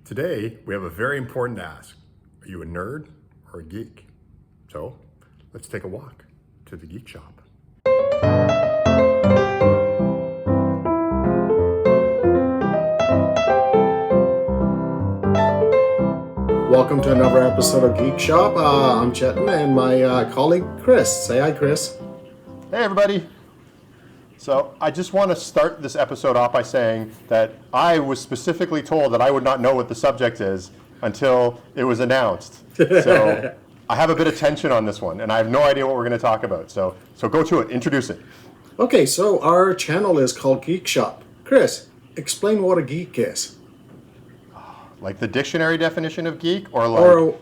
Today, we have a very important ask. Are you a nerd or a geek? So, let's take a walk to the Geek Shop. Welcome to another episode of Geek Shop. I'm Chetan and my colleague Chris. Say hi, Chris. Hey everybody! So I just want to start this episode off by saying that I was specifically told that I would not know what the subject is until it was announced. So I have a bit of tension on this one and I have no idea what we're going to talk about. So go to it, introduce it. Okay, so our channel is called Geek Shop. Chris, explain what a geek is. Like the dictionary definition of geek or like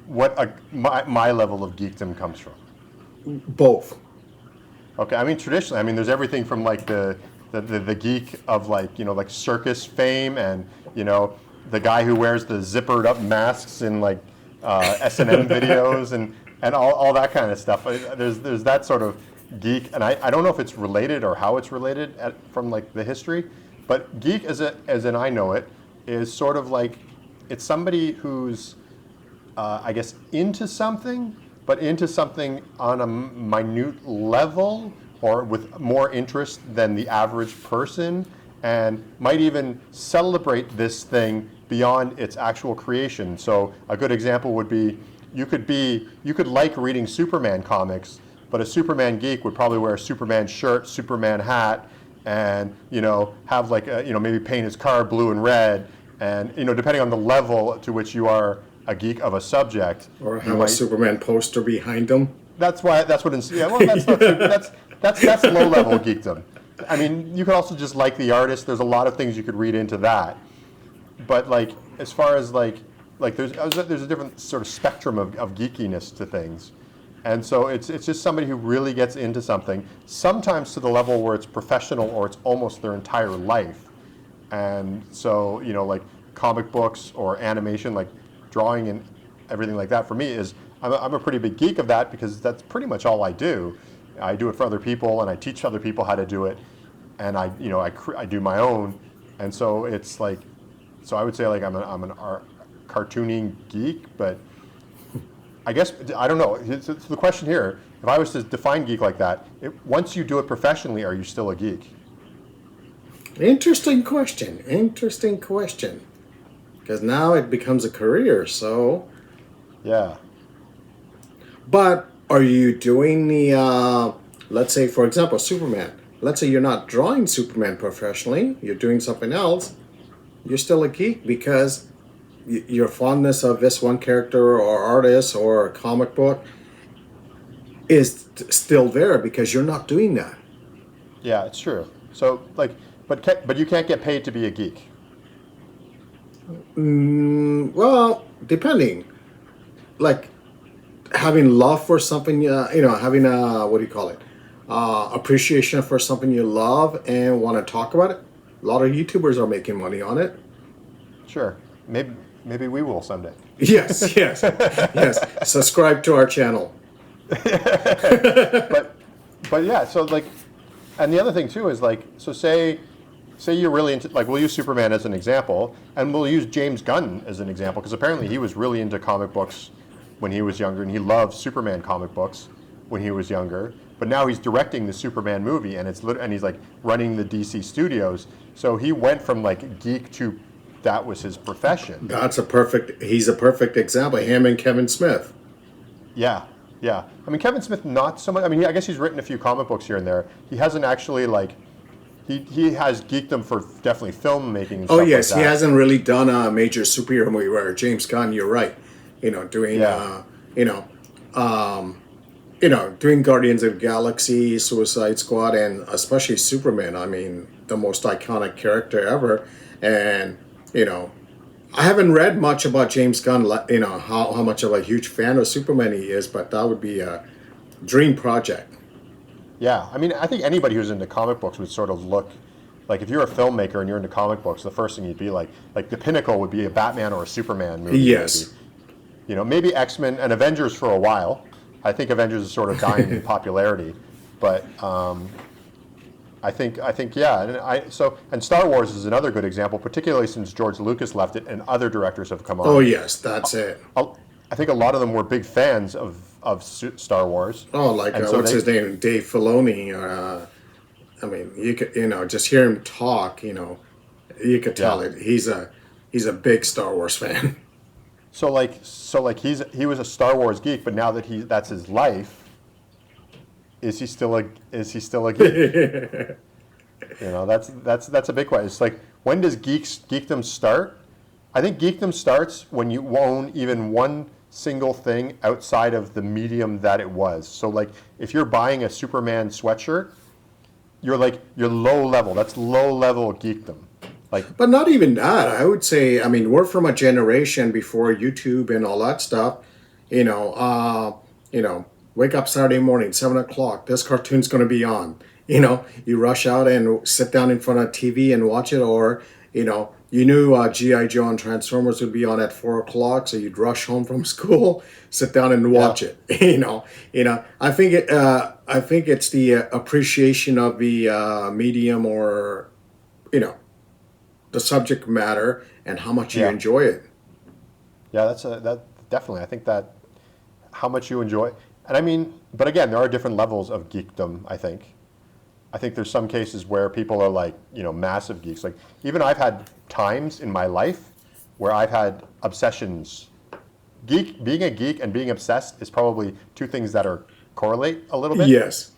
what my level of geekdom comes from? Both. Okay, I mean traditionally, there's everything from like the geek of like, like circus fame and, the guy who wears the zippered up masks in like S&M videos and all that kind of stuff. There's that sort of geek, and I don't know if it's related or how it's related from like the history, but geek as in I know it is sort of like, it's somebody who's, I guess, into something, but into something on a minute level or with more interest than the average person, and might even celebrate this thing beyond its actual creation. So a good example would be, you could like reading Superman comics, but a Superman geek would probably wear a Superman shirt, Superman hat, and have like maybe paint his car blue and red, and depending on the level to which you are a geek of a subject, or have a Superman poster behind them. That's what that's not that's low level geekdom. I mean, you could also just like the artist. There's a lot of things you could read into that. But like, as far as like there's a different sort of spectrum of geekiness to things. And so it's just somebody who really gets into something, sometimes to the level where it's professional or it's almost their entire life. And so, like comic books or animation, like drawing and everything like that, for me is, I'm a pretty big geek of that because that's pretty much all I do. I do it for other people and I teach other people how to do it, and I do my own. And so it's like, so I would say like I'm an art cartooning geek, but I guess, I don't know. So the question here, if I was to define geek like that, once you do it professionally, are you still a geek? Interesting question. Because now it becomes a career, so... Yeah. But are you doing the, let's say, for example, Superman. Let's say you're not drawing Superman professionally, you're doing something else, you're still a geek because your fondness of this one character or artist or comic book is still there because you're not doing that. Yeah, it's true. So, like, but you can't get paid to be a geek. Well, depending. Like, having love for something, having a, what do you call it? Appreciation for something you love and want to talk about it. A lot of YouTubers are making money on it. Sure. Maybe we will someday. Yes. Subscribe to our channel. But yeah, so like, and the other thing too is like, so say you're really into, like, we'll use Superman as an example, and we'll use James Gunn as an example, because apparently he was really into comic books when he was younger, and he loved Superman comic books when he was younger. But now he's directing the Superman movie, and he's like running the DC studios. So he went from like geek to that was his profession. He's a perfect example. Him and Kevin Smith. Yeah. I mean, Kevin Smith, not so much. I mean, I guess he's written a few comic books here and there. He hasn't actually like, he has geekdom for definitely filmmaking and stuff yes, like that. He hasn't really done a major superhero movie where James Gunn, you're right, doing, doing Guardians of the Galaxy, Suicide Squad, and especially Superman. I mean, the most iconic character ever. And, I haven't read much about James Gunn, how much of a huge fan of Superman he is, but that would be a dream project. Yeah, I mean, I think anybody who's into comic books would sort of look, like if you're a filmmaker and you're into comic books, the first thing you'd be like the pinnacle would be a Batman or a Superman movie. Yes. Maybe. Maybe X-Men and Avengers for a while. I think Avengers is sort of dying in popularity, but Yeah, and Star Wars is another good example, particularly since George Lucas left it and other directors have come Oh on. yes, that's it. I think a lot of them were big fans of Star Wars, Oh, like and so what's they his name, Dave Filoni. I mean, you could just hear him talk. You could tell yeah. it. He's a big Star Wars fan. So like he was a Star Wars geek, but now that that's his life, is he still a geek? That's a big question. It's like, when does geekdom start? I think geekdom starts when you own even one single thing outside of the medium that it was. So like, if you're buying a Superman sweatshirt, you're low level. That's low level geekdom. Like, But not even that. I would say, I mean, we're from a generation before YouTube and all that stuff. Wake up Saturday morning, 7 o'clock. This cartoon's going to be on. You rush out and sit down in front of TV and watch it, or you knew GI Joe and Transformers would be on at 4 o'clock, so you'd rush home from school, sit down and watch yeah, it. I think I think it's the appreciation of the medium, or you know the subject matter, and how much you yeah, enjoy it. yeah. That definitely. I think that how much you enjoy, and I mean, but again, there are different levels of geekdom. I think there's some cases where people are like, massive geeks. Like, even I've had times in my life where I've had obsessions. Being a geek and being obsessed is probably two things that are correlate a little bit. Yes.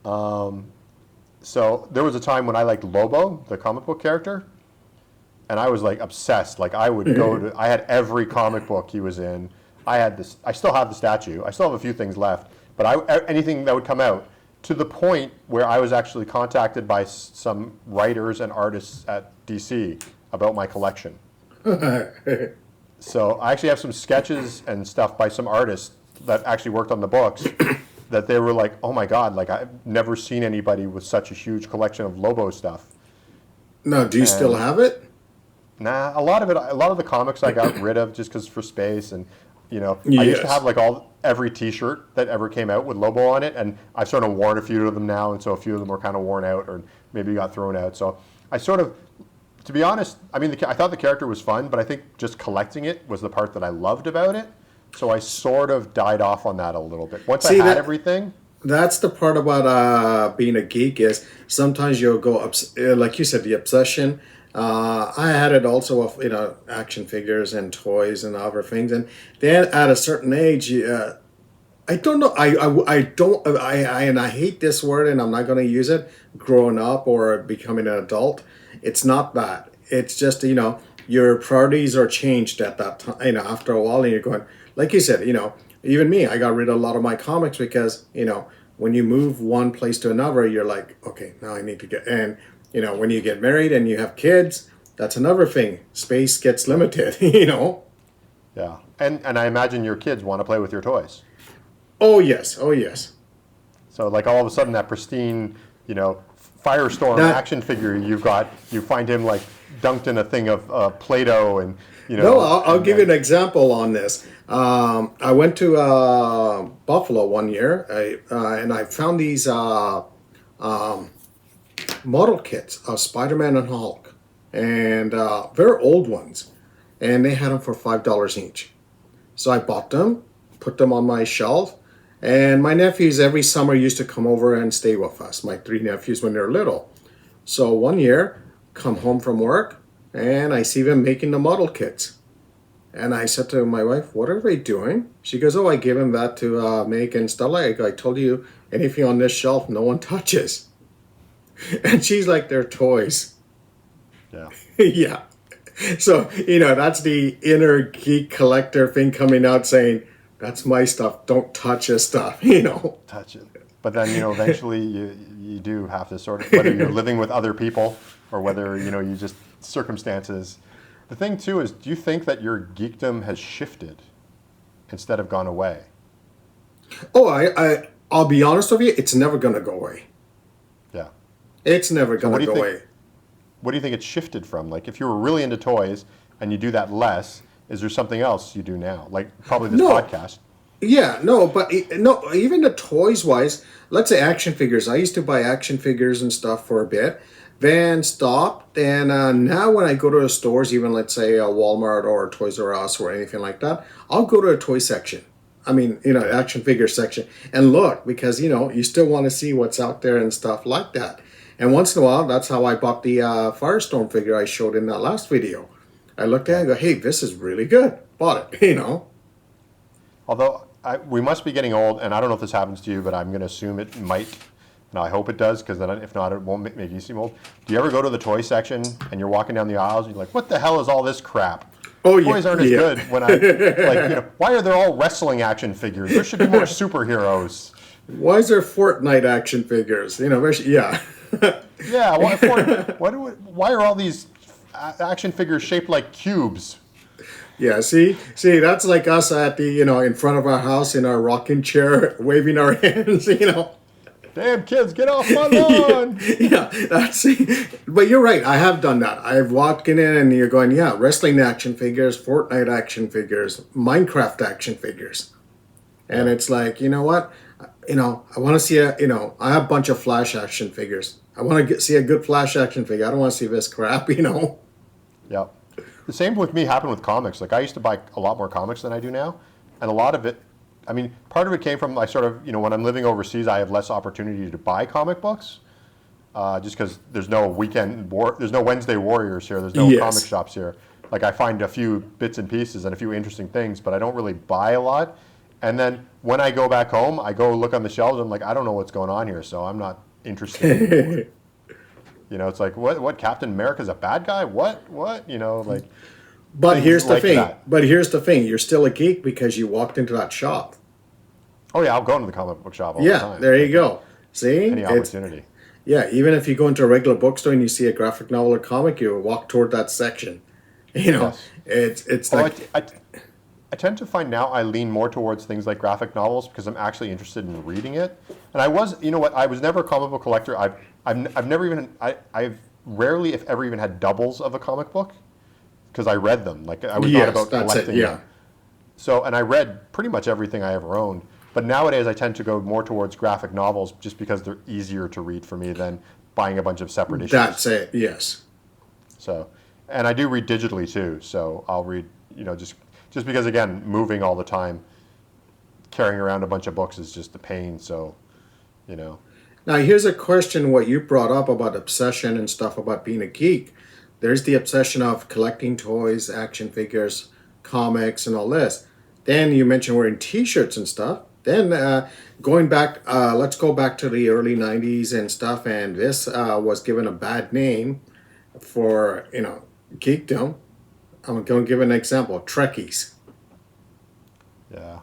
So there was a time when I liked Lobo, the comic book character, and I was like obsessed. Like, I had every comic book he was in. I still have the statue. I still have a few things left, but anything that would come out, to the point where I was actually contacted by some writers and artists at DC about my collection. So I actually have some sketches and stuff by some artists that actually worked on the books that they were like, oh my God, like, I've never seen anybody with such a huge collection of Lobo stuff. Now, do you still And have it? nah, a lot of the comics I got rid of just because for space, and I used to Yes. have like every T-shirt that ever came out with Lobo on it, and I've sort of worn a few of them now, and so a few of them are kind of worn out, or maybe got thrown out. So I sort of, to be honest, I mean, I thought the character was fun, but I think just collecting it was the part that I loved about it. So I sort of died off on that a little bit. Once I See had that everything, that's the part about being a geek, is sometimes you'll go like you said, the obsession. I had it also of action figures and toys and other things, and then at a certain age, I don't know. I don't. And I hate this word, and I'm not going to use it. Growing up or becoming an adult, it's not that. It's just your priorities are changed at that time. After a while, and you're going, like you said. Even me, I got rid of a lot of my comics because when you move one place to another, you're like, okay, now I need to get. And when you get married and you have kids, that's another thing. Space gets limited. yeah, and I imagine your kids want to play with your toys. Oh yes, oh yes. So like, all of a sudden, that pristine, Firestorm That action figure you've got, you find him like dunked in a thing of Play-Doh, and No, I'll give you an and example on this. I went to Buffalo one year, and I found these model kits of Spider-Man and Hulk, and they're old ones, and they had them for $5 each. So I bought them, put them on my shelf, and my nephews every summer used to come over and stay with us. My three nephews when they were little. So one year, come home from work, and I see them making the model kits. And I said to my wife, "What are they doing?" She goes, "Oh, I gave them that to make and stuff. Like I told you, anything on this shelf, no one touches." And she's like, "They're toys." yeah. Yeah. So that's the inner geek collector thing coming out, saying, "That's my stuff. Don't touch this stuff." Touch it. But then, eventually you do have to sort of, whether you're living with other people or whether, you just circumstances. The thing too is, do you think that your geekdom has shifted instead of gone away? Oh, I'll be honest with you. It's never gonna go away. Yeah. It's never So what gonna do you go think, away. what do you think it's shifted from? Like, if you were really into toys and you do that less, is there something else you do now? Like, probably this No. podcast. Yeah, no, but no, even the toys wise, let's say action figures. I used to buy action figures and stuff for a bit, then stopped. And now when I go to the stores, even let's say a Walmart or Toys R Us or anything like that, I'll go to a toy section. I mean, Yeah. action figure section and look because, you still want to see what's out there and stuff like that. And once in a while, that's how I bought the Firestorm figure I showed in that last video. I looked at it Yeah. and go, hey, this is really good. Bought it. Although we must be getting old, and I don't know if this happens to you, but I'm going to assume it might. And I hope it does, because then if not, it won't make you seem old. Do you ever go to the toy section and you're walking down the aisles and you're like, "What the hell is all this crap? Oh, yeah. Toys aren't as Yeah. good." When I why are there all wrestling action figures? There should be more superheroes. Why is there Fortnite action figures? Yeah. Yeah, why are all these action figures shaped like cubes? Yeah, see, that's like us at the, in front of our house in our rocking chair, waving our hands. Damn kids, get off my lawn! Yeah, but you're right. I have done that. I've walked in and you're going, yeah, wrestling action figures, Fortnite action figures, Minecraft action figures. And it's like, you know what? I want to see I have a bunch of Flash action figures. I want to see a good Flash action figure. I don't want to see this crap. Yeah. The same with me happened with comics. Like I used to buy a lot more comics than I do now, and a lot of it, I mean, part of it came from I sort of, when I'm living overseas, I have less opportunity to buy comic books, just because there's no there's no Wednesday Warriors here, there's no Yes. comic shops here. Like I find a few bits and pieces and a few interesting things, but I don't really buy a lot. And then when I go back home, I go look on the shelves. I'm like, I don't know what's going on here, so I'm not interested anymore. It's like, what? Captain America's a bad guy? What? Like. But Things here's the like thing. that. But here's the thing. You're still a geek because you walked into that shop. Oh yeah, I'll go into the comic book shop all the Yeah, time. there you go. See, Any opportunity. yeah. Even if you go into a regular bookstore and you see a graphic novel or comic, you walk toward that section. Yes. It's Although like I tend to find now I lean more towards things like graphic novels because I'm actually interested in reading it. And I was, I was never a comic book collector. I've never even I've rarely, if ever, even had doubles of a comic book because I read them. Like I was not yes, about that's it. collecting Yeah, them. So, and I read pretty much everything I ever owned. But nowadays, I tend to go more towards graphic novels just because they're easier to read for me than buying a bunch of separate issues. that's it. Yes. So, and I do read digitally too. So I'll read, just because again, moving all the time, carrying around a bunch of books is just a pain. So, Now here's a question: what you brought up about obsession and stuff about being a geek. There's the obsession of collecting toys, action figures, comics, and all this. Then you mentioned wearing T-shirts and stuff. Then going back, let's go back to the early '90s and stuff. And this was given a bad name for geekdom. I'm going to give an example: Trekkies. yeah.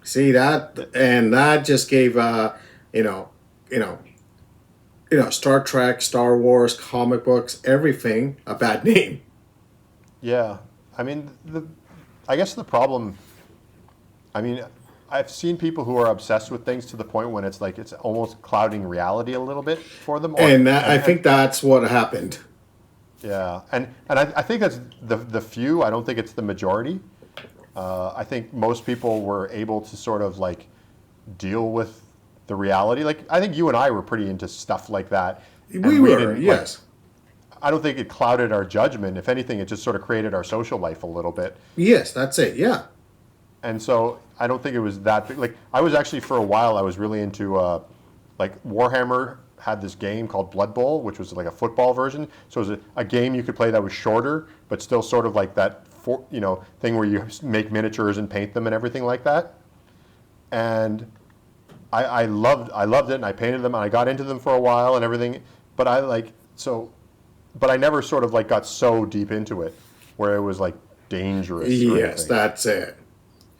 See that, and that just gave you know, you know, Star Trek, Star Wars, comic books, everything a bad name. Yeah, I mean, I guess the problem. I mean, I've seen people who are obsessed with things to the point when it's like it's almost clouding reality a little bit for them. And I think that's what happened. Yeah, and I think that's the few. I don't think it's the majority. I think most people were able to sort of like deal with the reality. Like I think you and I were pretty into stuff like that. And We were, didn't, yes. I don't think it clouded our judgment. If anything, it just sort of created our social life a little bit. Yes, that's it, yeah. And so I don't think it was that big. Like I was actually for a while I was really into like Warhammer had this game called Blood Bowl, which was like a football version. So it was a game you could play that was shorter, but still sort of like that thing where you make miniatures and paint them and everything like that. And I loved it and I painted them and I got into them for a while and everything. But but I never sort of like got so deep into it where it was like dangerous. Or Yes, anything. that's it.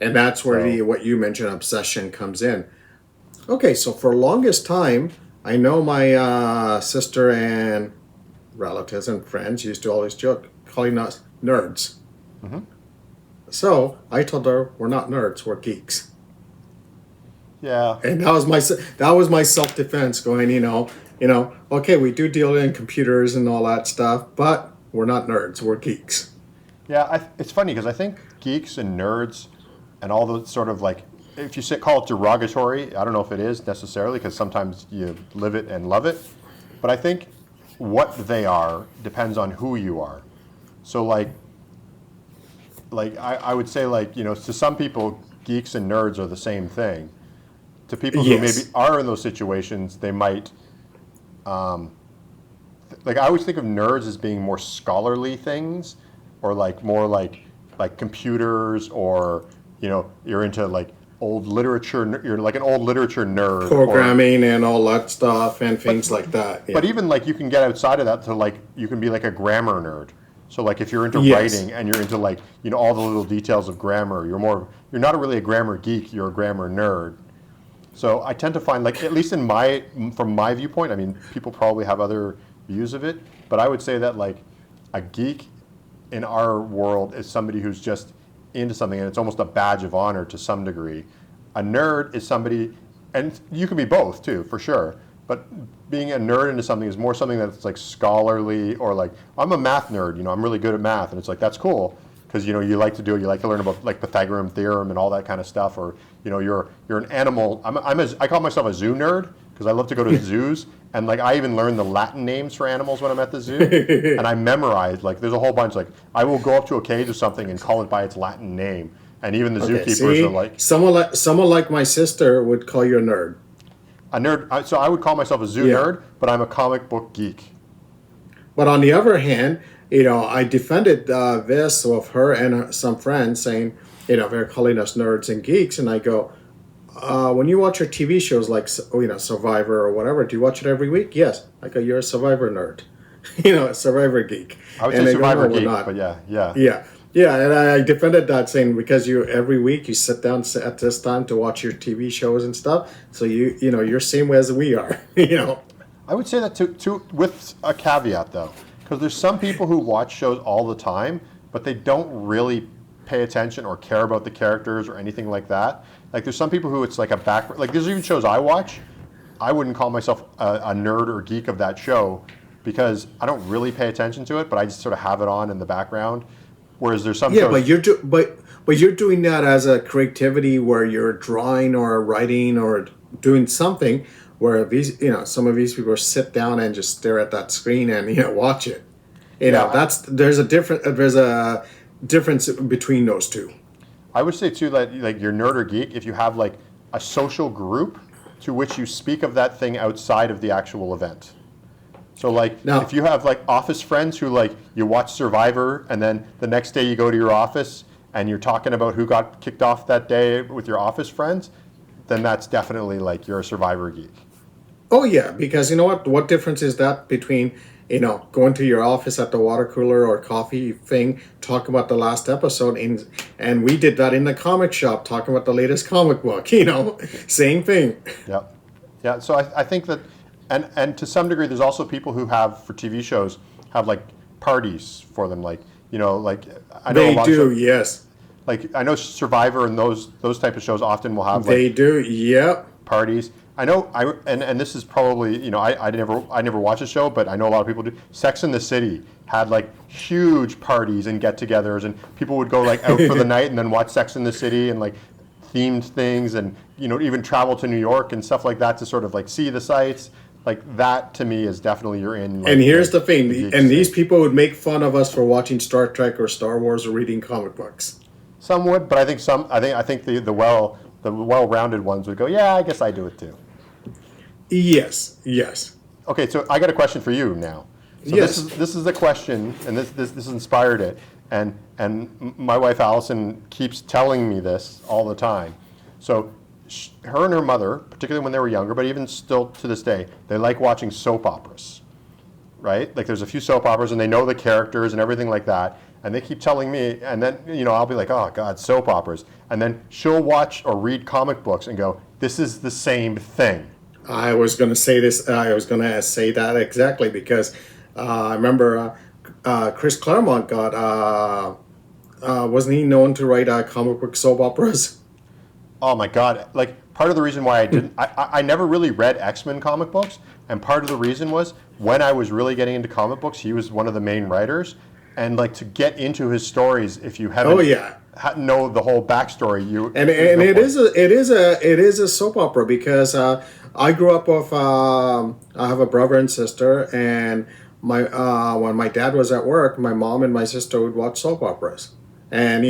And that's where what you mentioned, obsession, comes in. Okay, so for longest time, I know my sister and relatives and friends used to always joke, calling us nerds. Mm-hmm. So I told her, we're not nerds, we're geeks. Yeah. And that was my self defense, going, okay, we do deal in computers and all that stuff, but we're not nerds, we're geeks. Yeah, it's funny because I think geeks and nerds and all those sort of like if you call it derogatory, I don't know if it is necessarily, because sometimes you live it and love it. But I think what they are depends on who you are. So I would say, like, you know, to some people, geeks and nerds are the same thing. To people who Yes. maybe are in those situations, they might, like, I always think of nerds as being more scholarly things, or like more like computers, or, you know, you're into like old literature, you're like an old literature nerd. Programming and all that stuff and things like that. Yeah. But even like you can get outside of that to like, you can be like a grammar nerd. So like if you're into Yes. writing and you're into like, you know, all the little details of grammar, you're not really a grammar geek, you're a grammar nerd. So I tend to find, like, at least from my viewpoint, I mean, people probably have other views of it, but I would say that like a geek in our world is somebody who's just into something, and it's almost a badge of honor to some degree. A nerd is somebody, and you can be both too, for sure, but being a nerd into something is more something that's like scholarly, or like, I'm a math nerd, you know, I'm really good at math, and it's like, that's cool, because, you know, you like to learn about like Pythagorean theorem and all that kind of stuff. Or, you know, you're an animal. I call myself a zoo nerd, because I love to go to zoos, and like I even learn the Latin names for animals when I'm at the zoo, and I memorize, like, there's a whole bunch, like I will go up to a cage or something and call it by its Latin name, and even the zookeepers are like, someone like my sister would call you a nerd. a nerd. So I would call myself a zoo nerd, but I'm a comic book geek. But on the other hand, you know, I defended this with her and some friends, saying, you know, they're calling us nerds and geeks, and I go, when you watch your TV shows like, you know, Survivor or whatever, do you watch it every week? Yes. I go, you're a Survivor nerd, you know, a Survivor geek. I would And say they go, Survivor "No, we're geek, not." but yeah. Yeah, and I defended that, saying, because you every week you sit down at this time to watch your TV shows and stuff, so you know, you're same way as we are, you know. I would say that with a caveat though, because there's some people who watch shows all the time, but they don't really pay attention or care about the characters or anything like that. Like there's some people who it's like a back, like there's even shows I watch, I wouldn't call myself a nerd or geek of that show, because I don't really pay attention to it, but I just sort of have it on in the background. Whereas there's some shows. But you're doing that as a creativity, where you're drawing or writing or doing something, where these, you know, some of these people sit down and just stare at that screen and, you know, watch it. You know, there's a difference between those two. I would say too that like you're nerd or geek if you have like a social group to which you speak of that thing outside of the actual event. So like if you have like office friends who like you watch Survivor, and then the next day you go to your office and you're talking about who got kicked off that day with your office friends, then that's definitely like you're a Survivor geek. Oh yeah, because you know what? What difference is that between, you know, going to your office at the water cooler or coffee thing, talking about the last episode, and we did that in the comic shop, talking about the latest comic book. You know, same thing. Yeah. So I think that, and to some degree, there's also people who have, for TV shows, have like parties for them, like, you know, like I know They a lot do, of shows, yes. like I know Survivor and those type of shows often will have like They do, yep. parties. I know, and this is probably, you know, I never watched the show, but I know a lot of people do. Sex and the City had like huge parties and get-togethers, and people would go like out for the night and then watch Sex and the City and like themed things, and, you know, even travel to New York and stuff like that to sort of like see the sights. Like that to me is definitely you're in. Like, and here's the thing, and these scene. people would make fun of us for watching Star Trek or Star Wars or reading comic books. Some would, but I think the well-rounded ones would go, yeah, I guess I do it too. Yes. Okay, so I got a question for you now. So Yes. this is the question, and this inspired it, and my wife Allison keeps telling me this all the time. So her and her mother, particularly when they were younger, but even still to this day, they like watching soap operas, right? Like there's a few soap operas, and they know the characters and everything like that, and they keep telling me, and then, you know, I'll be like, oh God, soap operas, and then she'll watch or read comic books and go, this is the same thing. I was going to say this. I was going to say that exactly, because I remember Chris Claremont wasn't he known to write comic book soap operas? Oh my God! Like part of the reason why I didn't, I never really read X-Men comic books, and part of the reason was when I was really getting into comic books, he was one of the main writers, and like to get into his stories, if you haven't, know the whole backstory. And there's no it point. is a soap opera because I grew up with I have a brother and sister, and my when my dad was at work, my mom and my sister would watch soap operas, and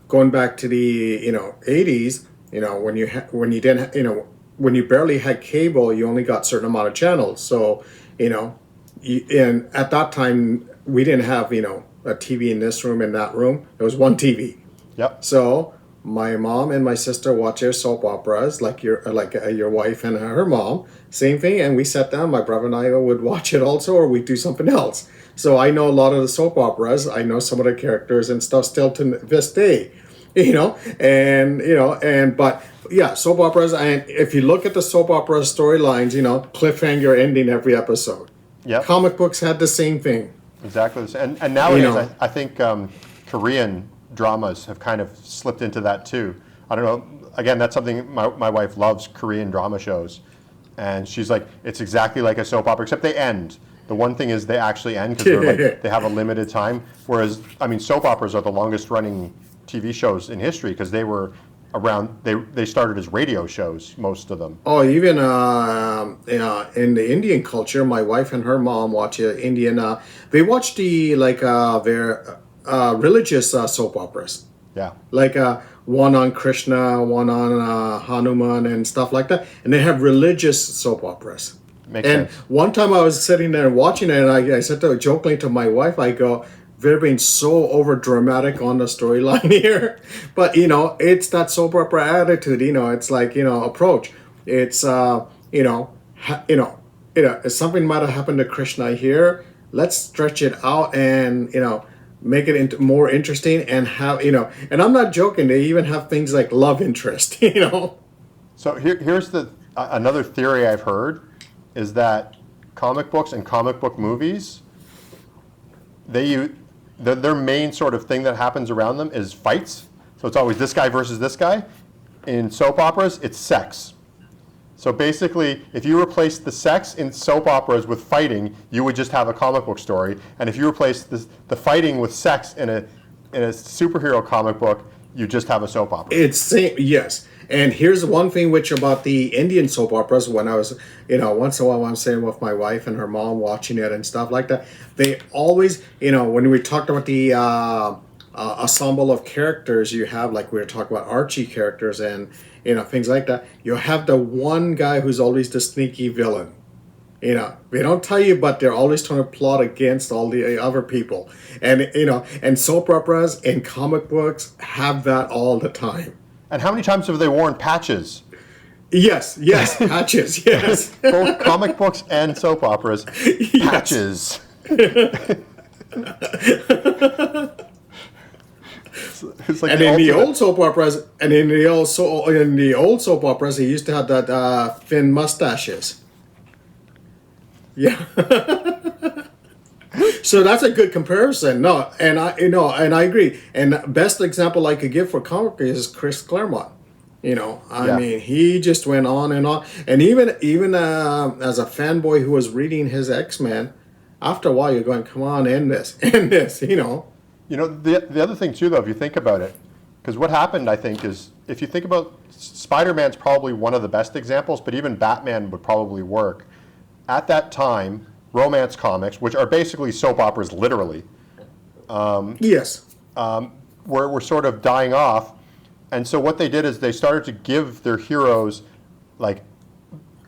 going back to the 80s, when you didn't when you barely had cable, you only got certain amount of channels, so and at that time we didn't have a TV in this room in that room. It was one TV. Yep. So my mom and my sister watch their soap operas, like your wife and her mom. Same thing, and we sat down. My brother and I would watch it also, or we'd do something else. So I know a lot of the soap operas. I know some of the characters and stuff still to this day, but yeah, soap operas. And if you look at the soap opera storylines, cliffhanger ending every episode. Yep. Comic books had the same thing. Exactly. And nowadays, I think Korean dramas have kind of slipped into that too. I don't know. Again, that's something my wife loves, Korean drama shows. And she's like, it's exactly like a soap opera, except they end. The one thing is they actually end because they have a limited time. Whereas, I mean, soap operas are the longest running TV shows in history because they were around, they started as radio shows, most of them. Oh, even in the Indian culture, my wife and her mom watch Indian. They watch their religious soap operas, Yeah. like one on Krishna, one on Hanuman, and stuff like that. And they have religious soap operas. Makes And sense. one time I was sitting there and watching it, and I said jokingly to my wife, I go, they're being so over dramatic on the storyline here, but it's that soap opera attitude. It's like approach. It's if something might have happened to Krishna here, let's stretch it out and make it into more interesting and have And I'm not joking. They even have things like love interest. So here's another theory I've heard is that comic books and comic book movies, their main sort of thing that happens around them is fights. So it's always this guy versus this guy. In soap operas, it's sex. So basically, if you replace the sex in soap operas with fighting, you would just have a comic book story. And if you replace the fighting with sex in a superhero comic book, you just have a soap opera. Yes. And here's one thing which about the Indian soap operas, when I was, once in a while I'm staying with my wife and her mom watching it and stuff like that, they always, when we talked about the ensemble of characters you have, like we were talking about Archie characters and, things like that, you have the one guy who's always the sneaky villain. They don't tell you, but they're always trying to plot against all the other people. And, and soap operas and comic books have that all the time. And how many times have they worn patches? Yes, patches, yes. Both comic books and soap operas, patches. It's like And in the old soap operas, they used to have that thin mustaches. Yeah. So that's a good comparison. No, and I agree. And best example I could give for comic is Chris Claremont. I mean, he just went on and on. And even as a fanboy who was reading his X-Men, after a while you're going, come on, end this. The other thing too, though, if you think about it, because what happened, I think, is if you think about Spider-Man's probably one of the best examples, but even Batman would probably work. At that time, romance comics, which are basically soap operas, literally, Yes. were sort of dying off. And so what they did is they started to give their heroes like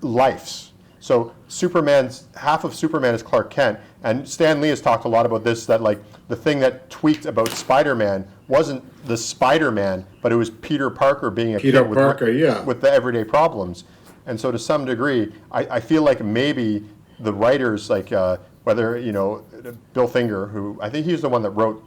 lives. So half of Superman is Clark Kent, and Stan Lee has talked a lot about this, that like the thing that tweaked about Spider-Man wasn't the Spider-Man, but it was Peter Parker being a kid with the everyday problems. And so to some degree, I feel like maybe the writers, like whether, Bill Finger, who I think he was the one that wrote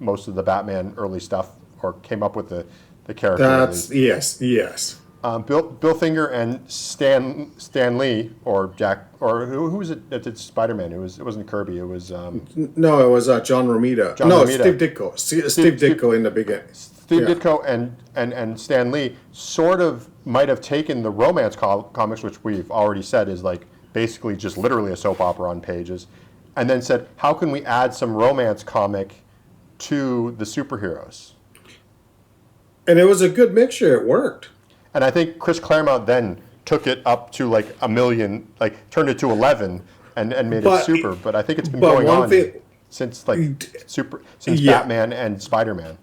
most of the Batman early stuff or came up with the character. Yes. Bill Finger and Stan Lee, or Jack, or who was it that did Spider-Man? It wasn't Kirby. It was No, it was John Romita. Romita. Steve Ditko. Steve Ditko in the beginning. Steve Ditko and Stan Lee sort of might have taken the romance comics, which we've already said is like basically just literally a soap opera on pages, and then said, how can we add some romance comic to the superheroes? And it was a good mixture. It worked. And I think Chris Claremont then took it up to like a million, like turned it to 11 and made it super. But I think it's been going on since Yeah. Batman and Spider-Man.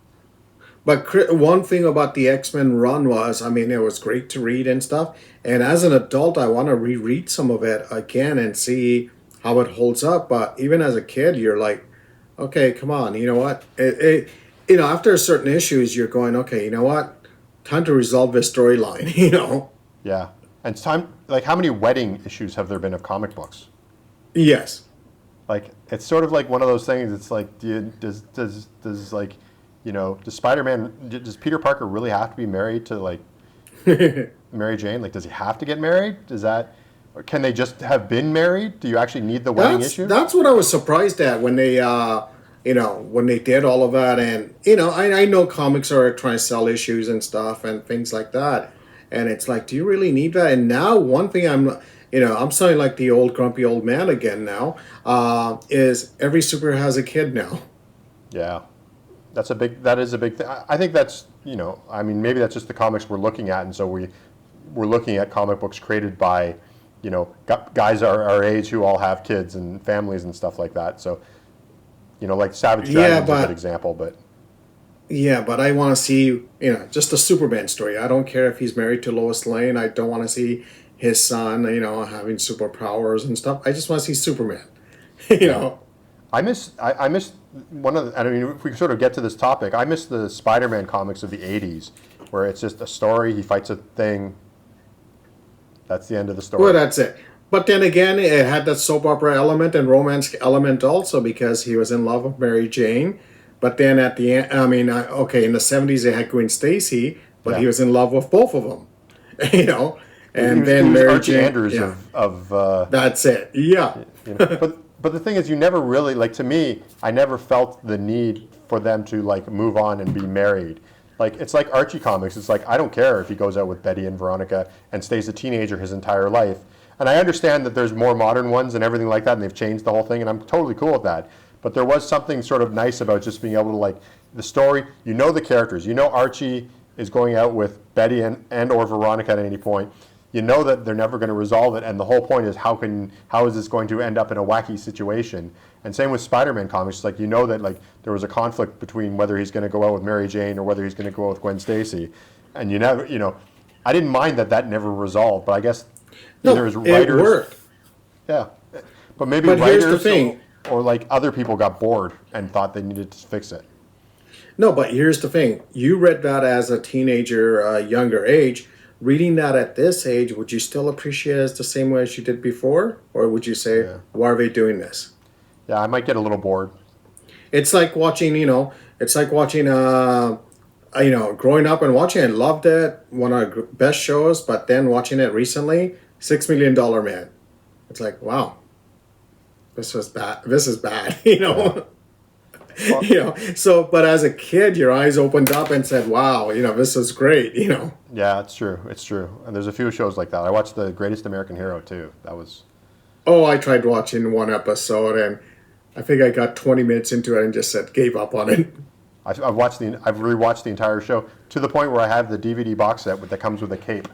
But one thing about the X-Men run was, I mean, it was great to read and stuff. And as an adult, I want to reread some of it again and see how it holds up. But even as a kid, you're like, okay, come on, you know what? After certain issues, you're going, okay, you know what? Time to resolve this storyline, you know? Yeah. And it's time, like, how many wedding issues have there been of comic books? Yes. Like, it's sort of like one of those things. It's like, does Spider-Man, does Peter Parker really have to be married to, like, Mary Jane? Like, does he have to get married? Or can they just have been married? Do you actually need the wedding issue? That's what I was surprised at when they, when they did all of that. And, I know comics are trying to sell issues and stuff and things like that. And it's like, do you really need that? And now one thing I'm sounding like the old grumpy old man again now, is every superhero has a kid now. Yeah. That is a big thing. I think that's, maybe that's just the comics we're looking at. And so we're looking at comic books created by, guys our age who all have kids and families and stuff like that. So, like Savage Dragon's a good example, but. Yeah, but I want to see, just a Superman story. I don't care if he's married to Lois Lane. I don't want to see his son, having superpowers and stuff. I just want to see Superman, know. I miss one of the, if we sort of get to this topic, I miss the Spider-Man comics of the 80s, where it's just a story, he fights a thing, that's the end of the story. Well, that's it. But then again, it had that soap opera element and romance element also because he was in love with Mary Jane. But then at the end, in the 70s, they had Gwen Stacy, but he was in love with both of them, And then Mary Archie Jane Andrews of that's it. Yeah. But the thing is, you never really, like, to me, I never felt the need for them to, like, move on and be married. Like, it's like Archie comics. It's like, I don't care if he goes out with Betty and Veronica and stays a teenager his entire life. And I understand that there's more modern ones and everything like that, and they've changed the whole thing, and I'm totally cool with that. But there was something sort of nice about just being able to, like, the story, the characters. Archie is going out with Betty and or Veronica at any point. You know that they're never going to resolve it, and the whole point is how is this going to end up in a wacky situation? And same with Spider-Man comics. It's like that like there was a conflict between whether he's going to go out with Mary Jane or whether he's going to go out with Gwen Stacy, and I didn't mind that never resolved, but I guess either as writers, it worked. Yeah, but maybe but writers here's the thing. Or like other people got bored and thought they needed to fix it. No, but here's the thing. You read that as a teenager, younger age. Reading that at this age, would you still appreciate it the same way as you did before? Or would you say, why are they doing this? Yeah, I might get a little bored. It's like watching, growing up and watching it, loved it, one of the best shows, but then watching it recently, $6 Million Man. It's like, wow, this is bad, Yeah. Well, So, but as a kid, your eyes opened up and said, wow, this is great, Yeah, it's true. And there's a few shows like that. I watched The Greatest American Hero too. That was. Oh, I tried watching one episode and I think I got 20 minutes into it and just gave up on it. I've rewatched the entire show to the point where I have the DVD box set that comes with a cape.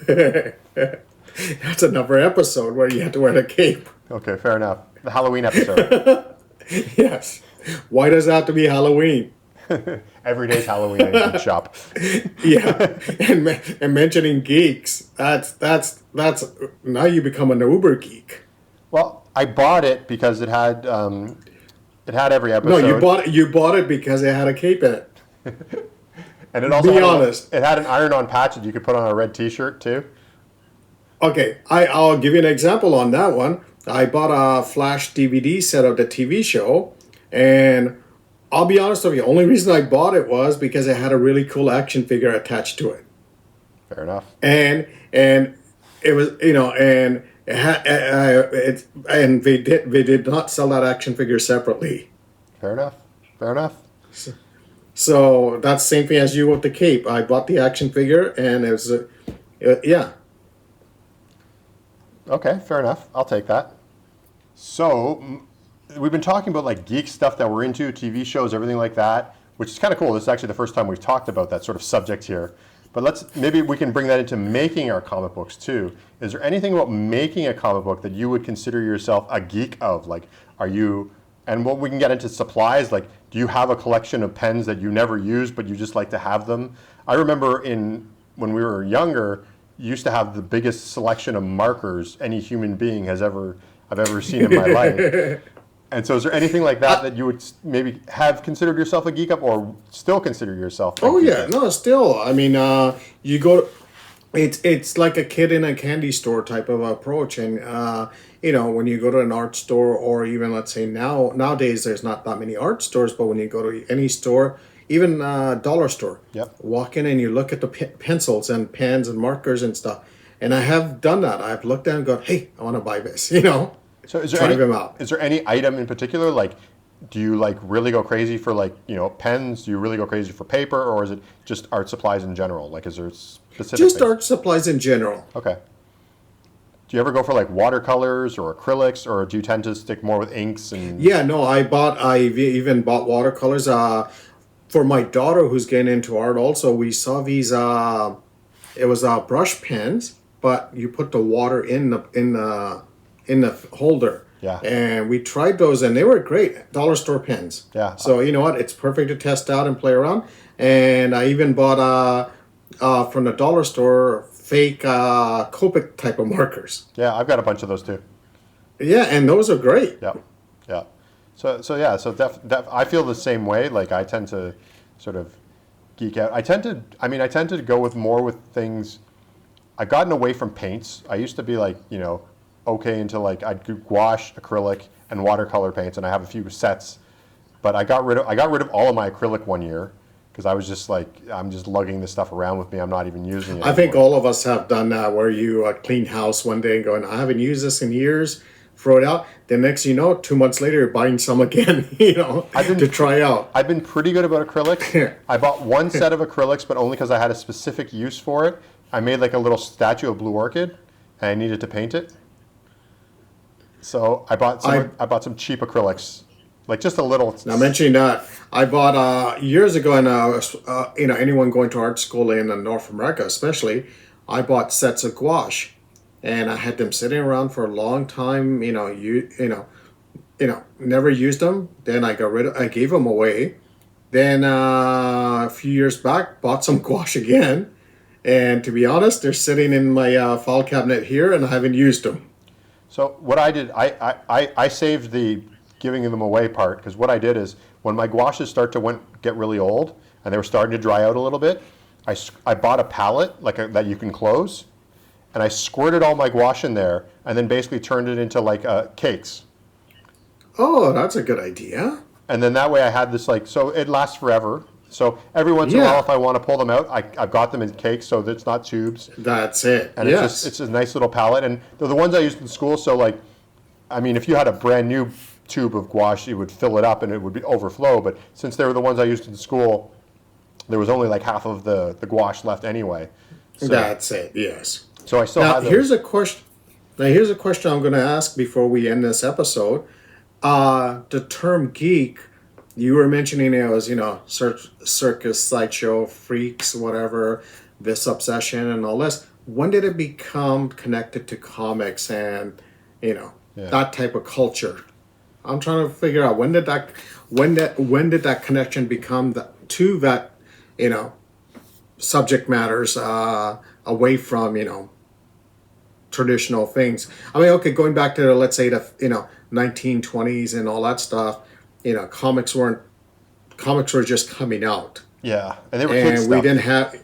That's another episode where you have to wear the cape. Okay, fair enough. The Halloween episode. Yes. Why does it have to be Halloween? Every day's Halloween in a geek shop. Yeah, and mentioning geeks, that's now you become an Uber geek. Well, I bought it because it had every episode. No, you bought it because it had a cape in it. And it also honest. It had an iron-on patch that you could put on a red T-shirt too. Okay, I'll give you an example on that one. I bought a Flash DVD set of the TV show, and I'll be honest with you, the only reason I bought it was because it had a really cool action figure attached to it. Fair enough. And it was, and it had, and they did not sell that action figure separately. Fair enough. So that's the same thing as you with the cape. I bought the action figure, and it was, yeah. Okay, fair enough. I'll take that. So, we've been talking about like geek stuff that we're into, TV shows, everything like that. which is kind of cool. This is actually the first time we've talked about that sort of subject here. But maybe we can bring that into making our comic books too. Is there anything about making a comic book that you would consider yourself a geek of? Like, are you, and what we can get into supplies, like, do you have a collection of pens that you never use, but you just like to have them? I remember when we were younger, you used to have the biggest selection of markers any human being I've ever seen in my life. And so is there anything like that that you would maybe have considered yourself a geek of, or still consider yourself a geek of? No, still. I mean, you go, it's like a kid in a candy store type of approach. And, when you go to an art store, or even, let's say nowadays, there's not that many art stores, but when you go to any store, even dollar store, walk in and you look at the pencils and pens and markers and stuff. And I have done that. I've looked at it and gone, hey, I want to buy this, So is try them out. Is there any item in particular, like, do you like really go crazy for like, pens? Do you really go crazy for paper, or is it just art supplies in general? Like, is there specific Just things? art supplies in general. Okay. Do you ever go for like watercolors or acrylics, or do you tend to stick more with inks and? Yeah, no, I even bought watercolors. For my daughter who's getting into art also, we saw these, it was brush pens, but you put the water in the holder. Yeah. And we tried those and they were great. Dollar store pens. Yeah. So you know what? It's perfect to test out and play around. And I even bought from the dollar store fake Copic type of markers. Yeah, I've got a bunch of those too. Yeah, and those are great. Yeah, yeah. So I feel the same way. Like, I tend to sort of geek out. I tend to go with more with things. I've gotten away from paints. I used to be like, okay into like I'd do gouache, acrylic, and watercolor paints, and I have a few sets. But I got rid of all of my acrylic one year because I was just like, I'm just lugging this stuff around with me. I'm not even using it. I think all of us have done that, where you clean house one day and going, I haven't used this in years. Throw it out. The next, 2 months later, you're buying some again, to try out. I've been pretty good about acrylics. I bought one set of acrylics, but only because I had a specific use for it. I made like a little statue of Blue Orchid, and I needed to paint it. So I bought some cheap acrylics, like just a little. Now, mentioning that, I bought years ago, and anyone going to art school in North America, especially, I bought sets of gouache. And I had them sitting around for a long time, never used them. Then I gave them away. Then a few years back, bought some gouache again. And to be honest, they're sitting in my file cabinet here, and I haven't used them. So what I did, I saved the giving them away part, because what I did is when my gouaches start to get really old and they were starting to dry out a little bit, I bought a palette that you can close. And I squirted all my gouache in there, and then basically turned it into like cakes. Oh, that's a good idea. And then that way I had this so it lasts forever. So every once in a while, if I want to pull them out, I've got them in cakes, so it's not tubes. That's it. And it's a nice little palette. And they're the ones I used in school. So if you had a brand new tube of gouache, you would fill it up and it would overflow. But since they were the ones I used in school, there was only like half of the gouache left anyway. So, that's it. Yes. So I still have those. Here's a question. Now, here's a question I'm going to ask before we end this episode. The term geek, you were mentioning it was, circus, sideshow, freaks, whatever, this obsession and all this. When did it become connected to comics and, that type of culture? I'm trying to figure out when did that connection become to that, subject matters away from, traditional things. Going back to, let's say, the 1920s and all that stuff, comics were just coming out. Yeah, and they were kid stuff. We didn't have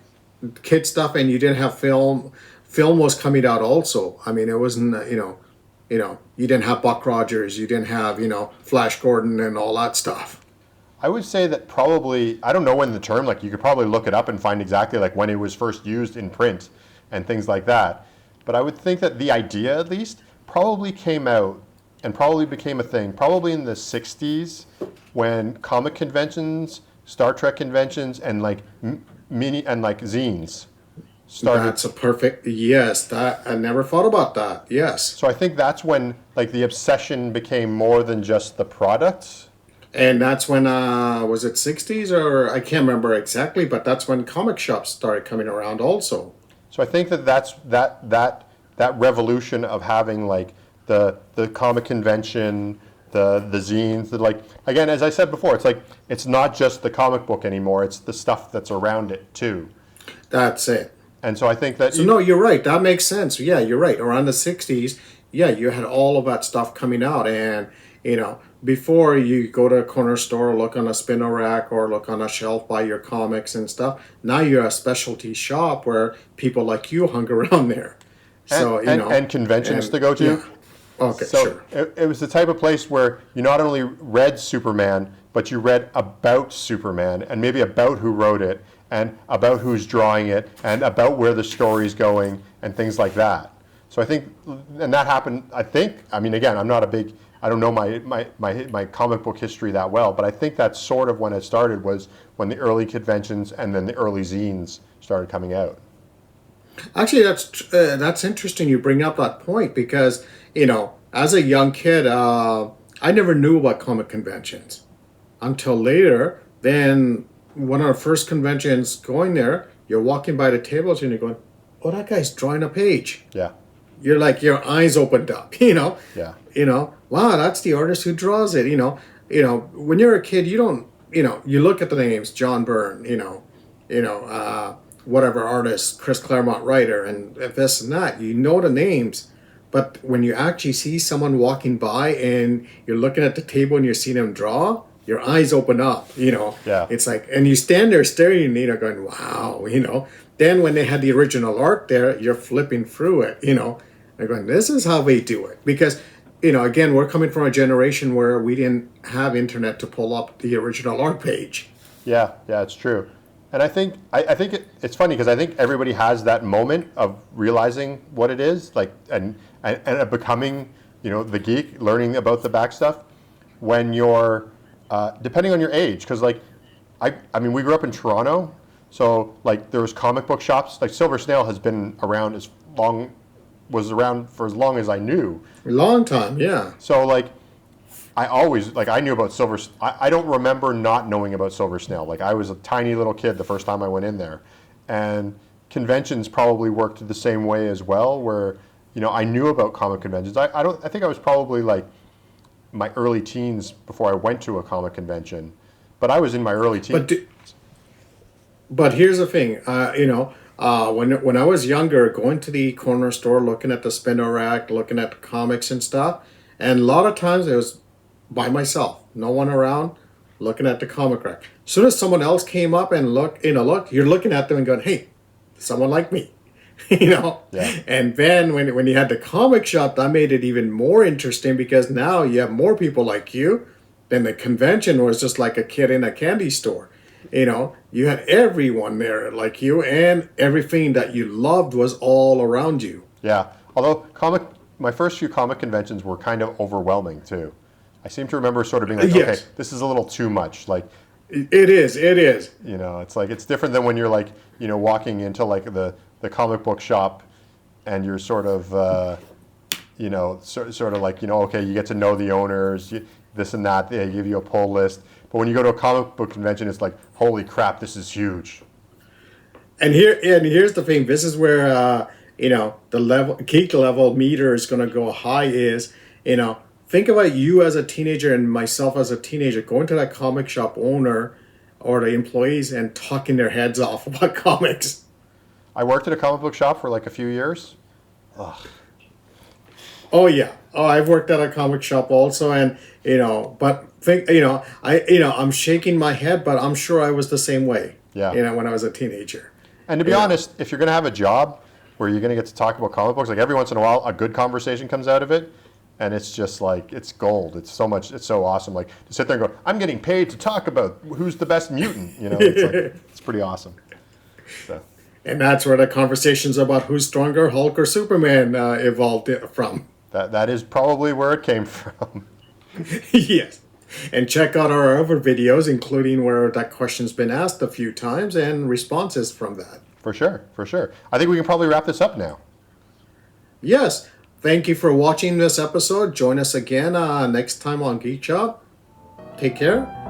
kid stuff, and you didn't have film. Film was coming out also. It wasn't, you didn't have Buck Rogers, you didn't have, Flash Gordon and all that stuff. I would say that probably, I don't know when the term, you could probably look it up and find exactly when it was first used in print and things like that. But I would think that the idea, at least, probably came out and probably became a thing probably in the 60s when comic conventions, Star Trek conventions, and mini and zines started. That's a perfect, yes, that I never thought about that. Yes. So I think that's when the obsession became more than just the products. And that's when was it 60s or I can't remember exactly, but that's when comic shops started coming around also. So I think that revolution of having like the comic convention, the zines, the like again, as I said before, it's like it's not just the comic book anymore; it's the stuff that's around it too. That's it. And so I think that So no, you're right. That makes sense. Yeah, you're right. Around the 60s, yeah, you had all of that stuff coming out. And, before you go to a corner store, look on a spinner rack or look on a shelf, buy your comics and stuff. Now you're a specialty shop where people like you hung around there. So, and conventions to go to. Yeah. Okay, So sure. it was the type of place where you not only read Superman, but you read about Superman and maybe about who wrote it and about who's drawing it and about where the story's going and things like that. So I think, and that happened, I mean, again, I don't know my comic book history that well, but I think that's sort of when it started was when the early conventions and then the early zines started coming out. Actually, that's interesting. You bring up that point because as a young kid, I never knew about comic conventions until later. Then one of the first conventions going there, you're walking by the tables and you're going, "Oh, that guy's drawing a page." Yeah, You're like your eyes opened up. yeah, Wow, that's the artist who draws it. When you're a kid, you don't. You look at the names, John Byrne. Whatever artist, Chris Claremont writer, and this and that. You know the names, but when you actually see someone walking by and you're looking at the table and you're seeing them draw, your eyes open up. Yeah. It's like, and you stand there staring, going, wow. Then when they had the original art there, you're flipping through it. They're going, this is how they do it because. Again, we're coming from a generation where we didn't have internet to pull up the original art page. yeah, it's true. And I think it's funny because I think everybody has that moment of realizing what it is, like and becoming, the geek, learning about the back stuff when you're depending on your age. Because like I mean, we grew up in Toronto, so like there was comic book shops. Like Silver Snail has been around was around for as long as I knew. A long time, yeah. So like I knew about I don't remember not knowing about Silver Snail. Like I was a tiny little kid the first time I went in there. And conventions probably worked the same way as well where, I knew about comic conventions. I think I was probably like my early teens before I went to a comic convention. But I was in my early teens. But here's the thing, when I was younger, going to the corner store, looking at the spinner rack, looking at the comics and stuff, and a lot of times it was by myself, no one around, looking at the comic rack. As soon as someone else came up and look, you're looking at them and going, "Hey, someone like me," Yeah. And then when you had the comic shop, that made it even more interesting because now you have more people like you. Then the convention was just like a kid in a candy store. You had everyone there like you, and everything that you loved was all around you. Yeah. Although my first few comic conventions were kind of overwhelming too. I seem to remember sort of being like, Yes. okay, this is a little too much. Like, It is. it's like it's different than when you're like, walking into like the comic book shop, and you're sort of, sort of like, okay, you get to know the owners, this and that. They give you a pull list. But when you go to a comic book convention, it's like, holy crap, this is huge. And here's the thing. This is where the geek level meter is going to go high. Is think about you as a teenager and myself as a teenager going to that comic shop owner or the employees and talking their heads off about comics. I worked at a comic book shop for like a few years. Ugh. Oh yeah. Oh, I've worked at a comic shop also, and but think I'm shaking my head, but I'm sure I was the same way. Yeah. When I was a teenager. And to be honest, if you're going to have a job where you're going to get to talk about comic books, like every once in a while, a good conversation comes out of it, and it's just like it's gold. It's so awesome. Like to sit there and go, I'm getting paid to talk about who's the best mutant. It's like it's pretty awesome. So. And that's where the conversations about who's stronger, Hulk or Superman, evolved from. That is probably where it came from. Yes. And check out our other videos, including where that question's been asked a few times and responses from that. For sure. I think we can probably wrap this up now. Yes. Thank you for watching this episode. Join us again next time on Geek Shop. Take care.